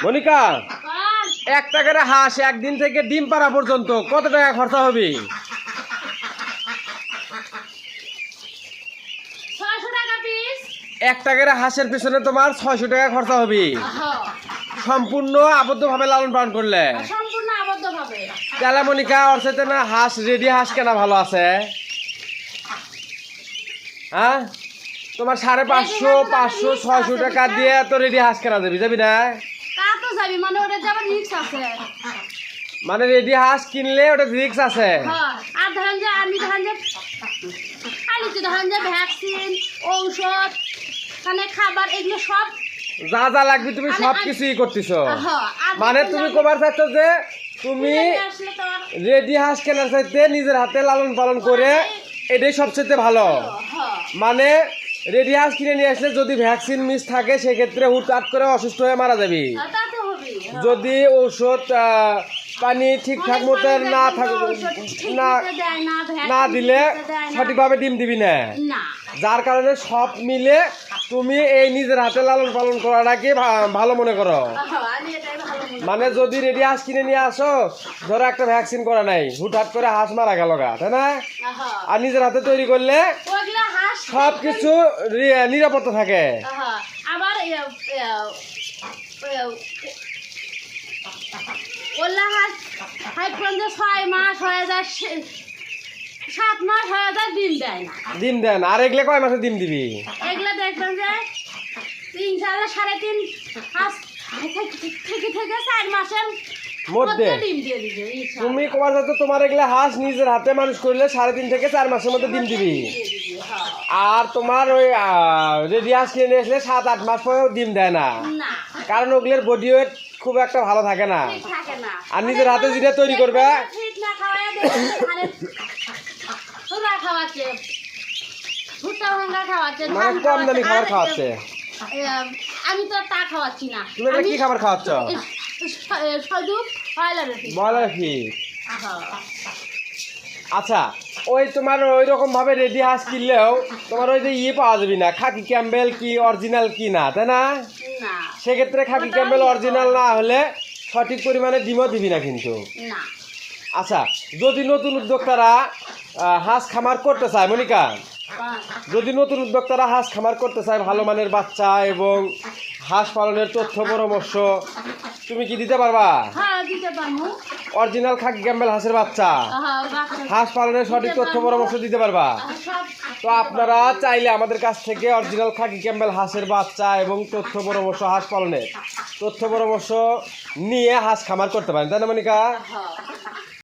মনিকা, 1 টাকার হাঁস একদিন থেকে ডিম পাড়া পর্যন্ত কত টাকা খরচা হবে? 600 টাকা পিস। 1 টাকার হাঁসের পিছনে তোমার 600 টাকা খরচা হবে সম্পূর্ণ আবদ্ধভাবে লালন পালন করলে। সম্পূর্ণ আবদ্ধভাবে। তাহলে মনিকা, ওর সাথে না হাঁস, রেডি হাঁস কেনা ভালো আছে? হ্যাঁ, তোমার 550, 500, 600 টাকা দিয়ে তো রেডি হাঁস কেনা যাবি, যাবি না? তা তো যাবি, মানে ওটা যাবার রিস্ক আছে। মানে রেডি হাঁস কিনলে ওটা রিস্ক আছে। আর ধরেন যে আমি ধরেন যে ভ্যাকসিন, ঔষধ, মানে খাবার, এগুলো সব যা যা লাগবে তুমি সব কিছুই করতেছো। মানে তুমি কবার চাচ্ছ যে তুমি রেডি হাঁস কেনার চাইতে নিজের হাতে লালন পালন করে এটাই সবচেয়ে ভালো। মানে রেডি হাঁস কিনে নিয়ে আসলে যদি ভ্যাকসিন মিস থাকে সেক্ষেত্রে হুটহাট করে অসুস্থ হয়ে মারা যাবে। যদি ঔষধ পানি ঠিকঠাক মতো না দিলে সঠিকভাবে ডিম দিবি না। যার কারণে সব মিলে তুমি এই নিজের হাতে লালন পালন করাটাকে ভালো মনে করো। মানে যদি রেডি হাঁস কিনে নিয়ে আসো, ধরো একটা ভ্যাকসিন করা নাই, হুটহাট করে হাঁস মারা গেল গা, তাই না? আর নিজের হাতে তৈরি করলে সব কিছু নিরাপত্তা থাকে। আবার ওলা হাঁস 6 মাস হয়ে যায়, 7 মাস হয়ে যায়, ডিম দেয় না। ডিম দেন। আর এগুলো কয় মাসে ডিম দিবি? এগুলো দেখবেন যে 3-3.5 মাস থেকে 4 মাসের মধ্যে ডিম দিয়ে দিবে। তুমি কবার যাচ্ছ তোমার এগুলো হাঁস নিজের হাতে মানুষ করলে 3.5 থেকে 4 মাসের মধ্যে ডিম দিবি। আর তোমার ওই রেডি হাঁস কিনে আসলে 7-8 মাস পরেও ডিম দেয় না, কারণ ওগুলোর বডি ওয়েট খুব একটা ভালো থাকে না। আর নিজের হাতে যেটা তৈরি করবে মানে কম দামি খাবার খাওয়াচ্ছে। আমি তো তা খাওয়াচ্ছি না। তুমি এগুলো কি খাবার খাওয়াচ্ছ? শুধু ব্রয়লার ফিড। আচ্ছা, ওই তোমার ওই রকম ভাবে রেডি হাঁস কিনলেও তোমার ওই যে পাওয়া যাবে না, খাকি ক্যাম্বেল কি অরিজিনাল কি না, তাই না? সেক্ষেত্রে খাকি ক্যাম্বেল অরিজিনাল না হলে সঠিক পরিমাণে ডিমও দিবি না কিন্তু। আচ্ছা, যদি নতুন উদ্যোক্তারা হাঁস খামার করতে চায় মনিকা, যদি নতুন উদ্যোক্তারা হাঁস খামার করতে চায়, ভালো মানের বাচ্চা এবং হাঁস পালনের তথ্য পরামর্শ তুমি কি দিতে পারবা? অরিজিনাল খাকি ক্যাম্বেল হাঁসের বাচ্চা, হাঁস পালনের সঠিক তথ্য পরামর্শ দিতে পারবা? তো আপনারা চাইলে আমাদের কাছ থেকে অরিজিনাল খাকি ক্যাম্বেল হাঁসের বাচ্চা এবং তথ্য পরামর্শ, হাঁস পালনের তথ্য পরামর্শ নিয়ে হাঁস খামার করতে পারেন, তাই না মনিকা?